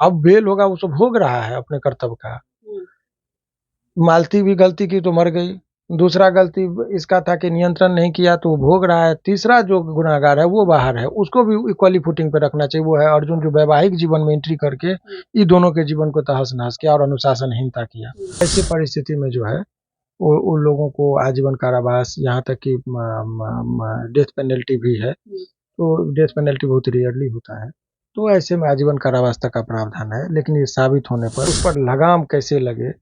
अब बेल होगा, वो तो भोग रहा है अपने कर्तव्य का। मालती भी गलती की तो मर गई, दूसरा गलती इसका था कि नियंत्रण नहीं किया तो वो भोग रहा है, तीसरा जो गुनाहगार है वो बाहर है, उसको भी इक्वली फुटिंग पे रखना चाहिए। वो है अर्जुन, जो वैवाहिक जीवन में एंट्री करके ये दोनों के जीवन को तहस नहस किया और अनुशासनहीनता किया। ऐसी परिस्थिति में जो है वो उन लोगों को आजीवन कारावास, यहाँ तक कि डेथ पेनल्टी भी है। तो डेथ पेनल्टी बहुत रेयरली होता है, तो ऐसे में आजीवन कारावास तक का प्रावधान है। लेकिन ये साबित होने पर उस पर लगाम कैसे लगे,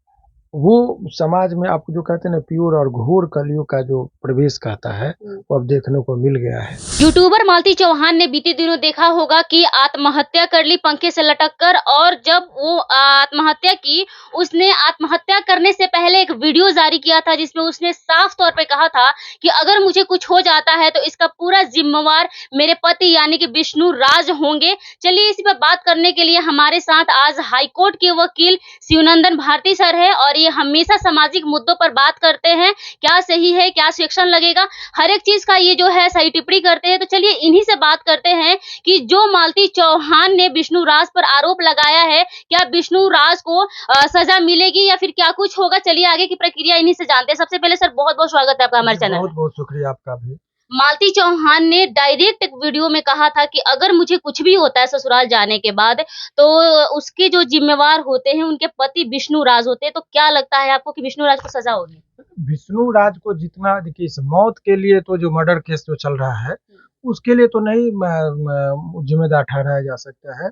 वो समाज में आपको जो कहते हैं ना, प्योर और घोर कलयुग का जो प्रवेश कहता है, वो अब देखने को मिल गया है। यूट्यूबर मालती चौहान ने बीते दिनों देखा होगा कि आत्महत्या कर ली पंखे से लटककर, और जब वो आत्महत्या की, उसने आत्महत्या करने से पहले एक वीडियो जारी किया था जिसमें उसने साफ तौर पे कहा था कि अगर मुझे कुछ हो जाता है तो इसका पूरा जिम्मेवार मेरे पति यानी कि विष्णु राज होंगे। चलिए इसी पर बात करने के लिए हमारे साथ आज हाईकोर्ट के वकील शिवनंदन भारती सर है, और ये हमेशा सामाजिक मुद्दों पर बात करते हैं, क्या सही है क्या सेक्शन लगेगा, हर एक चीज का ये जो है सही टिप्पणी करते हैं। तो चलिए इन्हीं से बात करते हैं कि जो मालती चौहान ने विष्णु राज पर आरोप लगाया है, क्या विष्णु राज को सजा मिलेगी या फिर क्या कुछ होगा। चलिए आगे की प्रक्रिया इन्हीं से जानते हैं। सबसे पहले सर बहुत बहुत स्वागत है आपका हमारे चैनल में। बहुत बहुत शुक्रिया आपका भी। मालती चौहान ने डायरेक्ट एक वीडियो में कहा था कि अगर मुझे कुछ भी होता है ससुराल जाने के बाद, तो उसके जो जिम्मेवार होते हैं उनके पति विष्णु राज होते हैं। तो क्या लगता है आपको कि विष्णु राज को सजा होगी? विष्णु राज को जितना, देखिए इस मौत के लिए तो जो मर्डर केस जो चल रहा है उसके लिए तो नहीं जिम्मेदार ठहराया जा सकता है।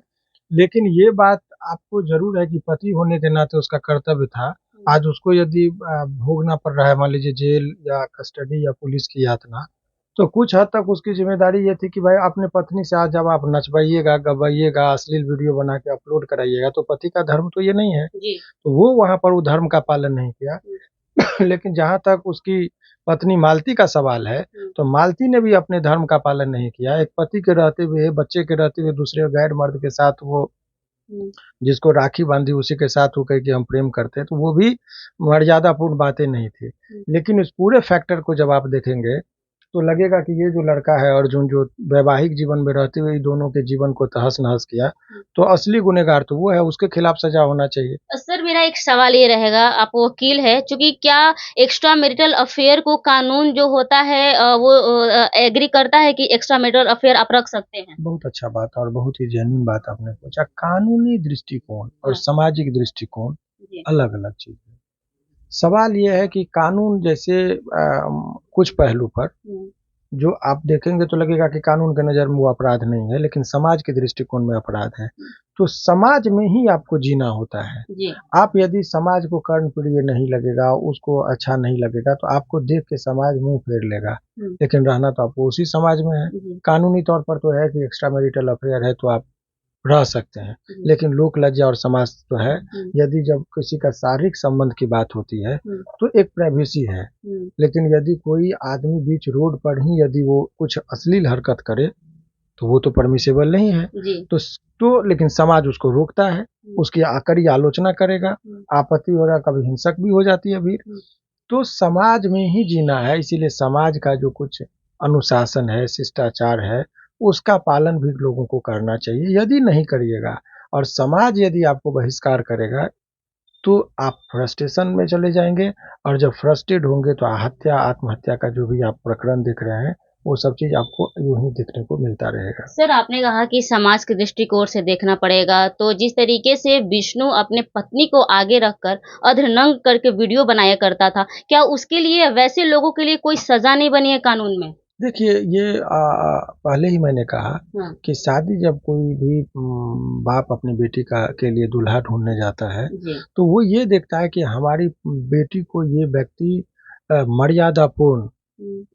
लेकिन ये बात आपको जरूर है कि पति होने के नाते उसका कर्तव्य था। आज उसको यदि भोगना पड़ रहा है, मान लीजिए जेल या कस्टडी या पुलिस की यातना, तो कुछ हद तक उसकी जिम्मेदारी ये थी कि भाई अपने पत्नी से आज जब आप नचवाइएगा, गवाइएगा, अश्लील वीडियो बना के अपलोड कराइएगा, तो पति का धर्म तो ये नहीं है। जी। तो वो वहां पर वो धर्म का पालन नहीं किया। लेकिन जहाँ तक उसकी पत्नी मालती का सवाल है, तो मालती ने भी अपने धर्म का पालन नहीं किया। एक पति के रहते हुए, बच्चे के रहते हुए दूसरे गैर मर्द के साथ वो जिसको राखी बांधी उसी के साथ वो कह के हम प्रेम करते हैं, तो वो भी मर्यादापूर्ण बातें नहीं थी। लेकिन इस पूरे फैक्टर को जब आप देखेंगे तो लगेगा कि ये जो लड़का है अर्जुन, जो वैवाहिक जीवन में रहते हुए दोनों के जीवन को तहस नहस किया, तो असली गुनहगार तो वो है, उसके खिलाफ सजा होना चाहिए। सर मेरा एक सवाल ये रहेगा, आप वकील है, चूंकि क्या एक्स्ट्रा मैरिटल अफेयर को कानून जो होता है वो एग्री करता है कि एक्स्ट्रा मैरिटल अफेयर आप रख सकते हैं? बहुत अच्छा बात और बहुत ही जेन्युइन बात आपने पूछा। कानूनी दृष्टिकोण और सामाजिक दृष्टिकोण अलग अलग चीज है। सवाल ये है कि कानून जैसे कुछ पहलू पर जो आप देखेंगे तो लगेगा कि कानून के नज़र में वो अपराध नहीं है, लेकिन समाज के दृष्टिकोण में अपराध है। तो समाज में ही आपको जीना होता है। जी। आप यदि समाज को कर्णप्रिय नहीं लगेगा, उसको अच्छा नहीं लगेगा, तो आपको देख के समाज मुंह फेर लेगा। लेकिन रहना तो आपको उसी समाज में है। कानूनी तौर पर तो है कि एक्स्ट्रा मैरिटल अफेयर है तो आप रह सकते हैं, लेकिन लोक लज्जा और समाज तो है। यदि जब किसी का शारीरिक संबंध की बात होती है तो एक प्राइवेसी है, लेकिन यदि कोई आदमी बीच रोड पर ही यदि वो कुछ अश्लील हरकत करे तो वो तो परमिसेबल नहीं है। तो लेकिन समाज उसको रोकता है, उसकी कड़ी आलोचना करेगा, आपत्ति होगा, कभी हिंसक भी हो जाती है भीड़। तो समाज में ही जीना है, इसीलिए समाज का जो कुछ अनुशासन है, शिष्टाचार है, उसका पालन भी लोगों को करना चाहिए। यदि नहीं करिएगा और समाज यदि आपको बहिष्कार करेगा तो आप फ्रस्ट्रेशन में चले जाएंगे, और जब फ्रस्ट्रेट होंगे तो हत्या, आत्महत्या का जो भी आप प्रकरण देख रहे हैं वो सब चीज आपको यूं ही देखने को मिलता रहेगा। सर आपने कहा कि समाज के दृष्टिकोण से देखना पड़ेगा, तो जिस तरीके से विष्णु अपने पत्नी को आगे रखकर अधरनंग करके वीडियो बनाया करता था, क्या उसके लिए, वैसे लोगों के लिए कोई सजा नहीं बनी है कानून में? देखिए ये पहले ही मैंने कहा कि शादी जब कोई भी बाप अपनी बेटी के लिए दूल्हा ढूंढने जाता है तो वो ये देखता है कि हमारी बेटी को ये व्यक्ति मर्यादापूर्ण,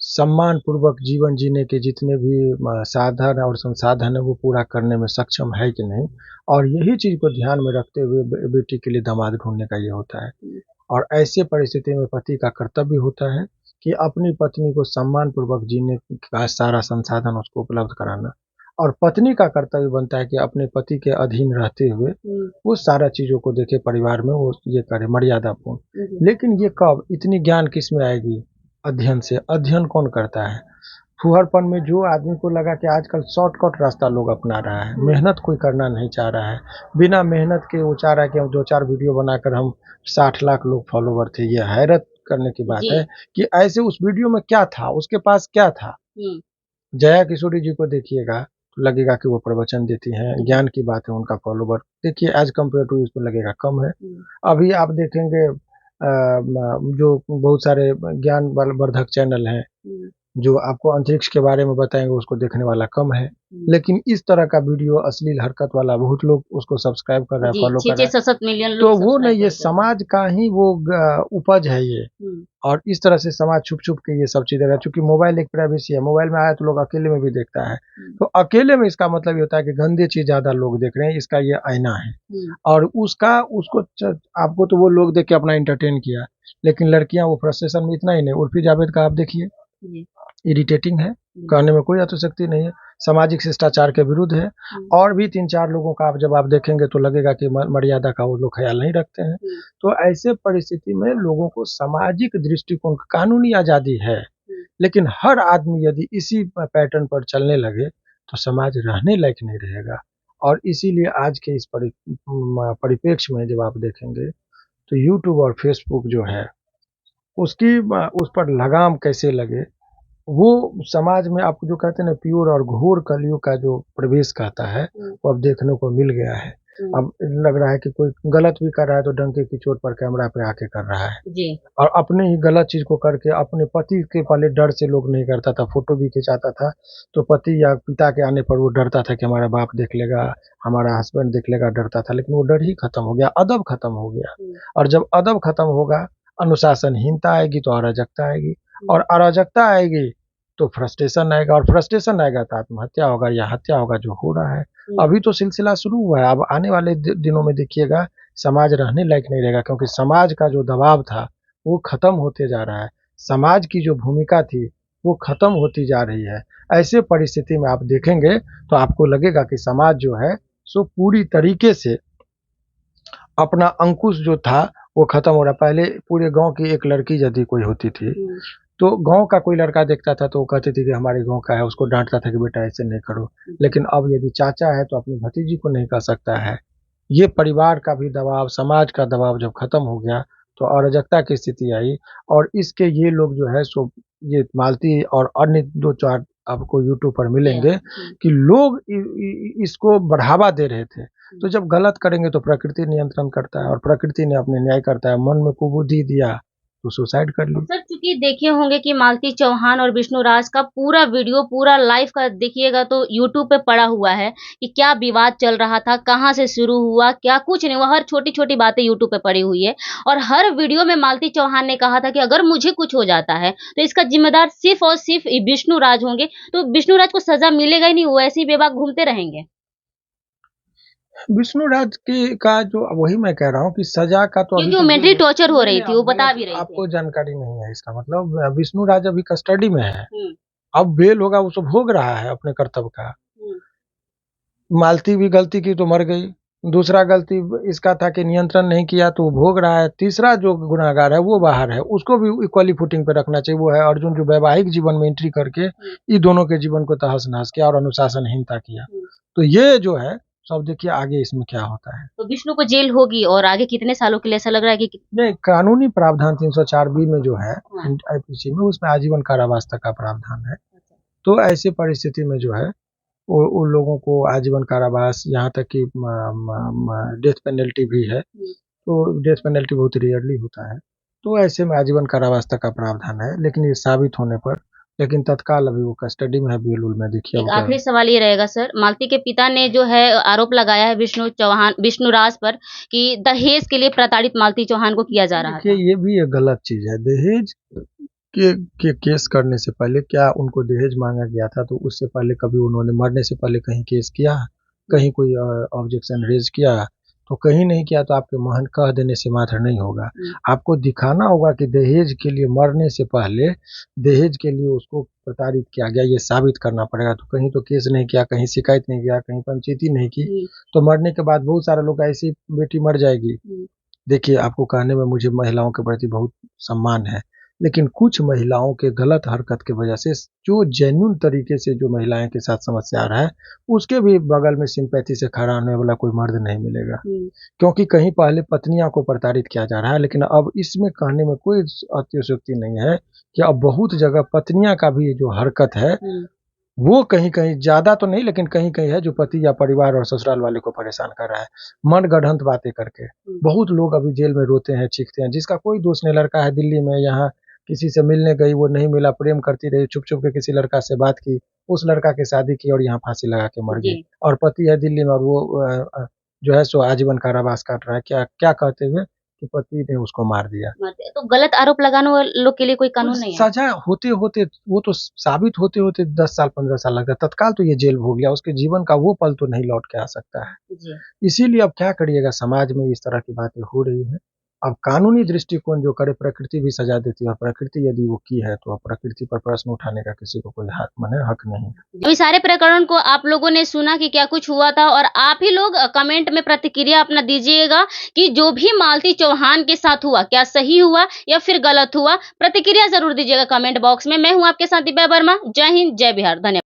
सम्मान पूर्वक जीवन जीने के जितने भी साधन और संसाधन है वो पूरा करने में सक्षम है कि नहीं। और यही चीज को ध्यान में रखते हुए बेटी के लिए दामाद ढूंढने का ये होता है। और ऐसे परिस्थिति में पति का कर्तव्य होता है कि अपनी पत्नी को सम्मान पूर्वक जीने का सारा संसाधन उसको उपलब्ध कराना, और पत्नी का कर्तव्य बनता है कि अपने पति के अधीन रहते हुए वो सारा चीजों को देखे, परिवार में वो ये करे मर्यादापूर्ण। लेकिन ये कब, इतनी ज्ञान किस में आएगी? अध्ययन से। अध्ययन कौन करता है? फूहड़पन में जो आदमी को लगा कि आजकल शॉर्टकट रास्ता लोग अपना रहा है, मेहनत कोई करना नहीं चाह रहा है, बिना मेहनत के वो चाह रहा है कि हम 2-4 वीडियो बनाकर हम 60 लाख लोग फॉलोवर थे। ये हैरत करने की बात जी। है कि ऐसे उस वीडियो में क्या था, उसके पास क्या था। जया किशोरी जी को देखिएगा तो लगेगा कि वो प्रवचन देती हैं, ज्ञान की बात है, उनका फॉलोवर देखिए एज कम्पेयर टू इसमें लगेगा कम है। अभी आप देखेंगे जो बहुत सारे ज्ञान वर्धक चैनल हैं जो आपको अंतरिक्ष के बारे में बताएंगे, उसको देखने वाला कम है। लेकिन इस तरह का वीडियो अश्लील हरकत वाला बहुत लोग उसको सब्सक्राइब कर रहा है, फॉलो कर रहा है। 6-7 मिलियन तो लोग वो नहीं, ये सब्सक्राइब करते हैं। समाज का ही वो उपज है ये। और इस तरह से समाज छुप छुप के ये सब चीजें रहा, चूंकि मोबाइल एक प्राइवेसी है, मोबाइल में आया तो लोग अकेले में भी देखता है। तो अकेले में इसका मतलब ये होता है कि गंदे चीज ज्यादा लोग देख रहे हैं, इसका ये आईना है। और आपको तो वो लोग देख के अपना एंटरटेन किया, लेकिन लड़कियां वो फ्रस्ट्रेशन में इतना ही नहीं। उर्फी जावेद का आप देखिए, इरिटेटिंग है, कहने में कोई अतिशयोक्ति नहीं है, सामाजिक शिष्टाचार के विरुद्ध है। और भी 3-4 लोगों का जब आप देखेंगे तो लगेगा कि मर्यादा का वो लोग ख्याल नहीं रखते हैं। तो ऐसे परिस्थिति में लोगों को सामाजिक दृष्टिकोण, कानूनी आज़ादी है, लेकिन हर आदमी यदि इसी पैटर्न पर चलने लगे तो समाज रहने लायक नहीं रहेगा। और इसीलिए आज के इस परिप्रेक्ष्य में जब आप देखेंगे तो यूट्यूब और फेसबुक जो है उस पर लगाम कैसे लगे, वो समाज में आप जो कहते हैं ना प्योर और घोर कलयुग का जो प्रवेश कहता है वो अब देखने को मिल गया है। अब लग रहा है कि कोई गलत भी कर रहा है तो डंके की चोट पर कैमरा पे आके कर रहा है जी। और अपने ही गलत चीज को करके अपने पति के पहले डर से लोग नहीं करता था, फोटो भी खिंचाता था तो पति या पिता के आने पर वो डरता था कि हमारा बाप देख लेगा, हमारा हस्बैंड देख लेगा, डरता था। लेकिन वो डर ही खत्म हो गया, अदब खत्म हो गया। और जब अदब खत्म होगा, अनुशासनहीनता आएगी तो अराजकता आएगी, और अराजकता आएगी तो फ्रस्ट्रेशन आएगा, और फ्रस्ट्रेशन आएगा तो आत्महत्या होगा या हत्या होगा, जो हो रहा है। अभी तो सिलसिला शुरू हुआ है, अब आने वाले दिनों में देखिएगा समाज रहने लायक नहीं रहेगा, क्योंकि समाज का जो दबाव था वो खत्म होते जा रहा है, समाज की जो भूमिका थी वो खत्म होती जा रही है। ऐसे परिस्थिति में आप देखेंगे तो आपको लगेगा कि समाज जो है सो पूरी तरीके से अपना अंकुश जो था वो खत्म हो रहा। पहले पूरे गांव की एक लड़की यदि कोई होती थी तो गांव का कोई लड़का देखता था तो वो कहते थे कि हमारे गांव का है, उसको डांटता था कि बेटा ऐसे नहीं करो। लेकिन अब यदि चाचा है तो अपनी भतीजी को नहीं कह सकता है। ये परिवार का भी दबाव, समाज का दबाव जब खत्म हो गया तो अराजकता की स्थिति आई। और इसके ये लोग जो है सो ये मालती और अन्य 2-4 आपको यूट्यूब पर मिलेंगे कि लोग इसको बढ़ावा दे रहे थे। तो जब गलत करेंगे तो प्रकृति नियंत्रण करता है, और प्रकृति ने अपने न्याय करता है, मन में कुबुद्धि दिया तो सुसाइड कर ली। सर चूंकि देखे होंगे कि मालती चौहान और विष्णु राज का पूरा वीडियो, पूरा लाइव का देखिएगा तो यूट्यूब पे पड़ा हुआ है कि क्या विवाद चल रहा था, कहाँ से शुरू हुआ, क्या कुछ नहीं, वो हर छोटी छोटी बातें यूट्यूब पे पड़ी हुई है। और हर वीडियो में मालती चौहान ने कहा था कि अगर मुझे कुछ हो जाता है तो इसका जिम्मेदार सिर्फ और सिर्फ विष्णु राज होंगे, तो विष्णु राज को सजा मिलेगा ही नहीं, वो ऐसे ही बेबाक घूमते रहेंगे। विष्णु राज के का जो वही मैं कह रहा हूँ कि सजा का तो क्योंकि वो मेंटली टॉर्चर हो रही थी, वो बता भी रही थी। आपको जानकारी नहीं है इसका मतलब। विष्णु राज अभी कस्टडी में है, अब बेल होगा, वो तो भोग रहा है अपने कर्तव्य का। मालती भी गलती की तो मर गई, दूसरा गलती इसका था कि नियंत्रण नहीं किया तो वो भोग रहा है, तीसरा जो गुनाहगार है वो बाहर है, उसको भी इक्वली फुटिंग पे रखना चाहिए। वो है अर्जुन, जो वैवाहिक जीवन में एंट्री करके ये दोनों के जीवन को तहस नहस किया और अनुशासनहीनता किया। तो ये जो है सब देखिए आगे इसमें क्या होता है। तो विष्णु को जेल होगी, और आगे कितने सालों के लिए ऐसा लग रहा है कि नहीं, कानूनी प्रावधान 304B में जो है IPC में, उसमें आजीवन कारावास तक का प्रावधान है। तो ऐसी परिस्थिति में जो है उन लोगों को आजीवन कारावास, यहाँ तक कि डेथ पेनल्टी भी है। तो डेथ पेनल्टी बहुत रेयरली होता है, तो ऐसे में आजीवन कारावास तक का प्रावधान है। लेकिन ये साबित होने पर, लेकिन तत्काल अभी वो कस्टडी में है बेल में। देखिए एक आखिरी सवाल ये रहेगा सर, मालती के पिता ने जो है आरोप लगाया है विष्णु राज पर कि दहेज के लिए प्रताड़ित मालती चौहान को किया जा रहा था। ये भी एक गलत चीज है। दहेज के केस करने से पहले क्या उनको दहेज मांगा गया था? तो उससे पहले कभी उन्होंने मरने से पहले कहीं केस किया, कहीं कोई ऑब्जेक्शन रेज किया? तो कहीं नहीं किया। तो आपके महन कह देने से मात्र नहीं होगा, आपको दिखाना होगा कि दहेज के लिए, मरने से पहले दहेज के लिए उसको प्रताड़ित किया गया, ये साबित करना पड़ेगा। तो कहीं तो केस नहीं किया, कहीं शिकायत नहीं किया, कहीं पंचायती नहीं की, तो मरने के बाद बहुत सारे लोग, ऐसी बेटी मर जाएगी। देखिए, आपको कहने में मुझे महिलाओं के प्रति बहुत सम्मान है, लेकिन कुछ महिलाओं के गलत हरकत की वजह से जो जेन्युइन तरीके से जो महिलाएं के साथ समस्या आ रहा है, उसके भी बगल में सिंपैथी से खड़ा होने वाला कोई मर्द नहीं मिलेगा। क्योंकि कहीं पहले पत्नियां को प्रताड़ित किया जा रहा है, लेकिन अब इसमें कहने में कोई अतिशयोक्ति नहीं है कि अब बहुत जगह पत्नियां का भी जो हरकत है वो कहीं-कहीं, ज़्यादा तो नहीं लेकिन कहीं-कहीं है जो पति या परिवार और ससुराल वाले को परेशान कर रहा है। मनगढ़ंत बातें करके। बहुत लोग अभी जेल में रोते हैं, चीखते हैं, जिसका कोई दोष नहीं। लड़का है दिल्ली में, यहाँ किसी से मिलने गई, वो नहीं मिला, प्रेम करती रही, छुप-छुप के किसी लड़का से बात की, उस लड़का के शादी की और यहाँ फांसी लगा के मर गई। और पति है दिल्ली में और वो जो है सो आजीवन कारावास काट रहा है। क्या क्या कहते हुए कि पति ने उसको मार दिया। तो गलत आरोप लगाने वाले लोग के लिए कोई कानून नहीं है? सजा होते-होते वो तो साबित होते-होते 10 साल 15 साल लगता है। तत्काल तो ये जेल भोग गया, उसके जीवन का वो पल तो नहीं लौट के आ सकता है। जी। इसीलिए अब क्या करिएगा, समाज में इस तरह की बातें हो रही हैं। अब कानूनी दृष्टिकोण जो करे, प्रकृति भी सजा देती है और प्रकृति यदि वो की है तो अब प्रकृति पर प्रश्न उठाने का किसी को कोई हक नहीं है। अभी सारे प्रकरण को आप लोगों ने सुना कि क्या कुछ हुआ था, और आप ही लोग कमेंट में प्रतिक्रिया अपना दीजिएगा कि जो भी मालती चौहान के साथ हुआ, क्या सही हुआ या फिर गलत हुआ? प्रतिक्रिया जरूर दीजिएगा कमेंट बॉक्स में। मैं हूं आपके साथ दिव्या वर्मा। जय हिंद, जय बिहार। धन्यवाद।